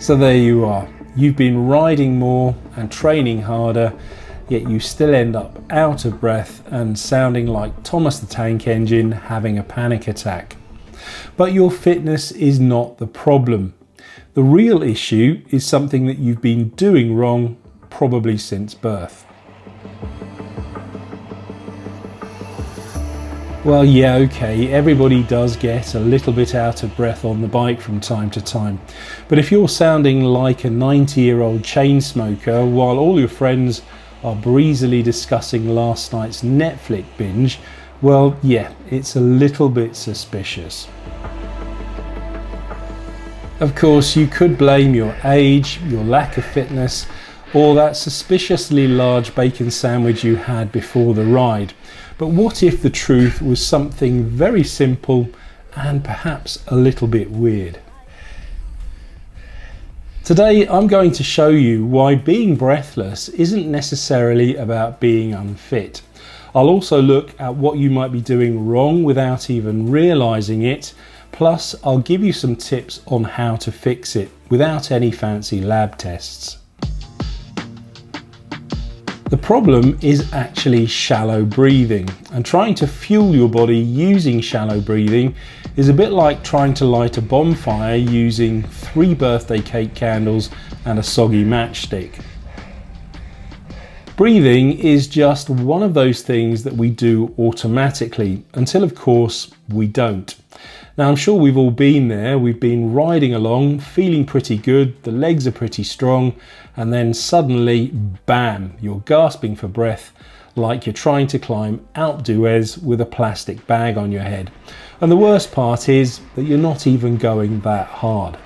So there you are. You've been riding more and training harder, yet you still end up out of breath and sounding like Thomas the Tank Engine having a panic attack. But your fitness is not the problem. The real issue is something that you've been doing wrong, probably since birth. Well, yeah, okay, everybody does get a little bit out of breath on the bike from time to time. But if you're sounding like a 90-year-old chain smoker while all your friends are breezily discussing last night's Netflix binge, well, yeah, it's a little bit suspicious. Of course, you could blame your age, your lack of fitness, or that suspiciously large bacon sandwich you had before the ride. But what if the truth was something very simple and perhaps a little bit weird? Today I'm going to show you why being breathless isn't necessarily about being unfit. I'll also look at what you might be doing wrong without even realizing it. Plus, I'll give you some tips on how to fix it without any fancy lab tests. The problem is actually shallow breathing, and trying to fuel your body using shallow breathing is a bit like trying to light a bonfire using 3 birthday cake candles and a soggy matchstick. Breathing is just one of those things that we do automatically, until of course we don't. Now I'm sure we've all been there. We've been riding along, feeling pretty good, the legs are pretty strong, and then suddenly, bam, you're gasping for breath like you're trying to climb Alpe d'Huez with a plastic bag on your head. And the worst part is that you're not even going that hard.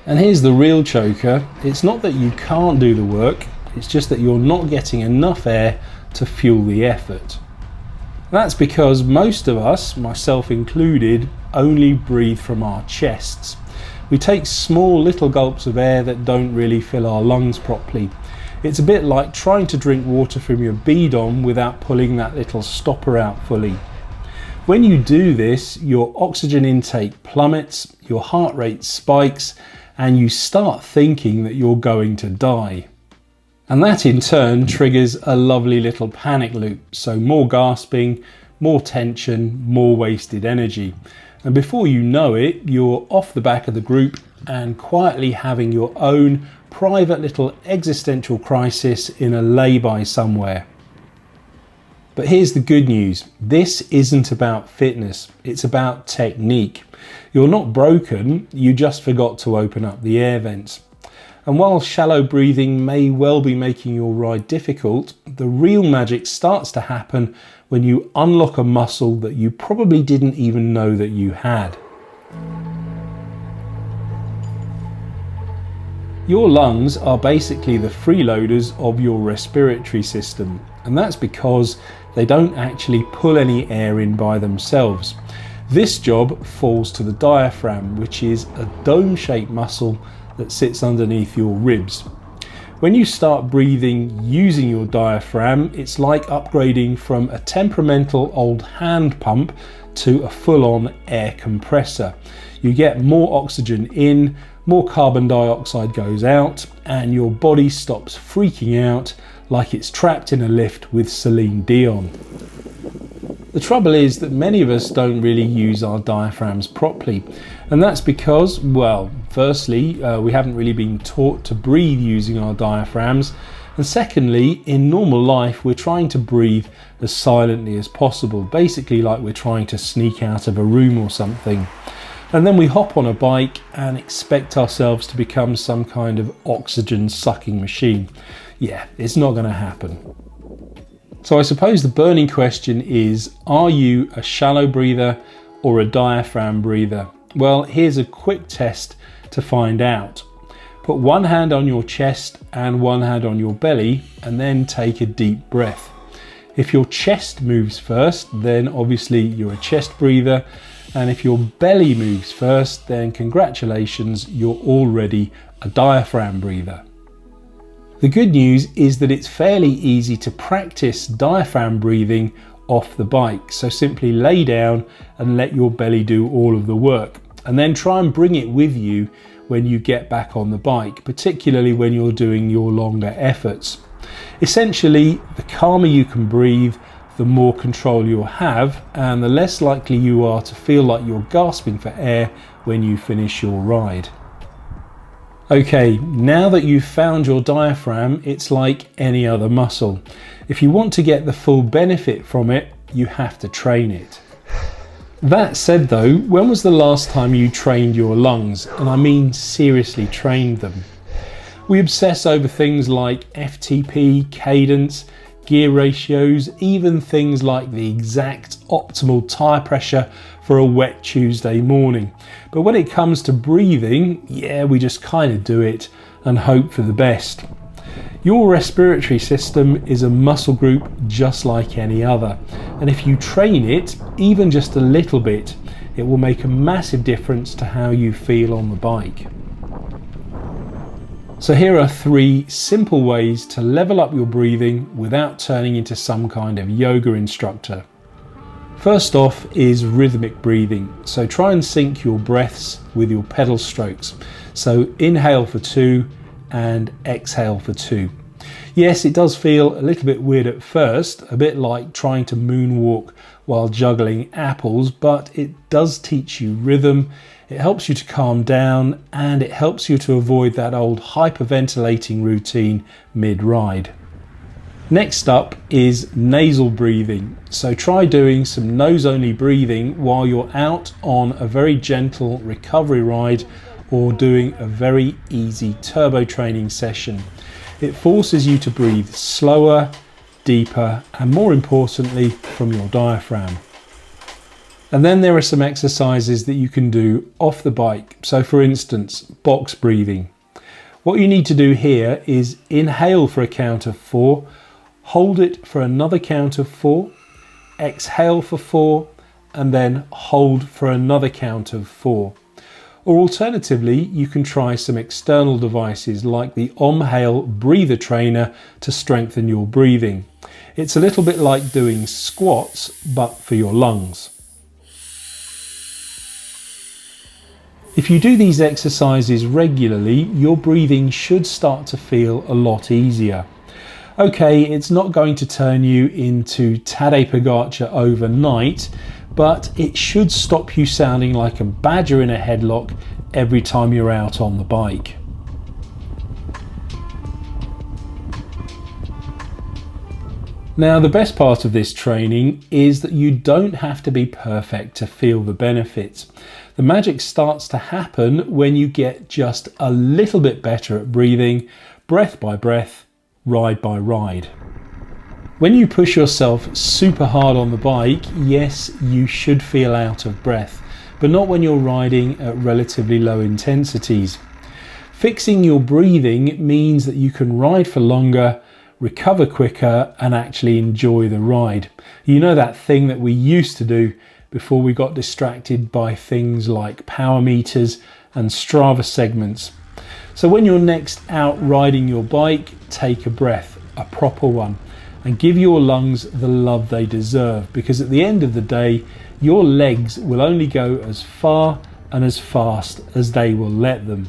And here's the real choker. It's not that you can't do the work, it's just that you're not getting enough air to fuel the effort. That's because most of us, myself included, only breathe from our chests. We take small little gulps of air that don't really fill our lungs properly. It's a bit like trying to drink water from your bidon without pulling that little stopper out fully. When you do this, your oxygen intake plummets, your heart rate spikes, and you start thinking that you're going to die. And that in turn triggers a lovely little panic loop. So more gasping, more tension, more wasted energy. And before you know it, you're off the back of the group and quietly having your own private little existential crisis in a lay-by somewhere. But here's the good news. This isn't about fitness. It's about technique. You're not broken. You just forgot to open up the air vents. And while shallow breathing may well be making your ride difficult, the real magic starts to happen when you unlock a muscle that you probably didn't even know that you had. Your lungs are basically the freeloaders of your respiratory system, and that's because they don't actually pull any air in by themselves. This job falls to the diaphragm, which is a dome-shaped muscle that sits underneath your ribs. When you start breathing using your diaphragm, it's like upgrading from a temperamental old hand pump to a full-on air compressor. You get more oxygen in, more carbon dioxide goes out, and your body stops freaking out like it's trapped in a lift with Celine Dion. The trouble is that many of us don't really use our diaphragms properly, and that's because, well, firstly, we haven't really been taught to breathe using our diaphragms, and secondly, in normal life we're trying to breathe as silently as possible, basically like we're trying to sneak out of a room or something. And then we hop on a bike and expect ourselves to become some kind of oxygen sucking machine. Yeah, it's not going to happen. So I suppose the burning question is, are you a shallow breather or a diaphragm breather? Well, here's a quick test to find out. Put one hand on your chest and one hand on your belly, and then take a deep breath. If your chest moves first, then obviously you're a chest breather. And if your belly moves first, then congratulations, you're already a diaphragm breather. The good news is that it's fairly easy to practice diaphragm breathing off the bike. So simply lay down and let your belly do all of the work. And then try and bring it with you when you get back on the bike, particularly when you're doing your longer efforts. Essentially, the calmer you can breathe, the more control you'll have, and the less likely you are to feel like you're gasping for air when you finish your ride. Okay, now that you've found your diaphragm, it's like any other muscle. If you want to get the full benefit from it, you have to train it. That said though, when was the last time you trained your lungs? And I mean seriously trained them. We obsess over things like FTP, cadence, gear ratios, even things like the exact optimal tyre pressure for a wet Tuesday morning. But when it comes to breathing, yeah, we just kind of do it and hope for the best. Your respiratory system is a muscle group just like any other. And if you train it, even just a little bit, it will make a massive difference to how you feel on the bike. So here are 3 simple ways to level up your breathing without turning into some kind of yoga instructor. First off is rhythmic breathing. So try and sync your breaths with your pedal strokes. So inhale for 2 and exhale for 2. Yes, it does feel a little bit weird at first, a bit like trying to moonwalk while juggling apples, but it does teach you rhythm. It helps you to calm down and it helps you to avoid that old hyperventilating routine mid-ride. Next up is nasal breathing. So try doing some nose-only breathing while you're out on a very gentle recovery ride or doing a very easy turbo training session. It forces you to breathe slower, deeper, and more importantly, from your diaphragm. And then there are some exercises that you can do off the bike. So for instance, box breathing. What you need to do here is inhale for a count of 4, hold it for another count of 4, exhale for 4, and then hold for another count of 4. Or alternatively, you can try some external devices like the Omhale Breather Trainier to strengthen your breathing. It's a little bit like doing squats, but for your lungs. If you do these exercises regularly, your breathing should start to feel a lot easier. Okay, it's not going to turn you into Tadej Pogačar overnight, but it should stop you sounding like a badger in a headlock every time you're out on the bike. Now, the best part of this training is that you don't have to be perfect to feel the benefits. The magic starts to happen when you get just a little bit better at breathing, breath by breath, ride by ride. When you push yourself super hard on the bike, yes, you should feel out of breath, but not when you're riding at relatively low intensities. Fixing your breathing means that you can ride for longer, recover quicker, and actually enjoy the ride. You know, that thing that we used to do before we got distracted by things like power meters and Strava segments. So when you're next out riding your bike, take a breath, a proper one, and give your lungs the love they deserve, because at the end of the day, your legs will only go as far and as fast as they will let them.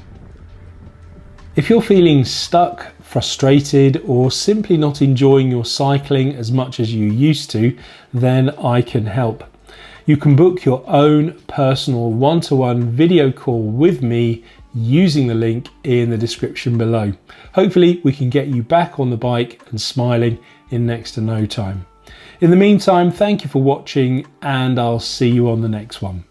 If you're feeling stuck, frustrated, or simply not enjoying your cycling as much as you used to, then I can help. You can book your own personal one-to-one video call with me using the link in the description below. Hopefully we can get you back on the bike and smiling in next to no time. In the meantime, thank you for watching and I'll see you on the next one.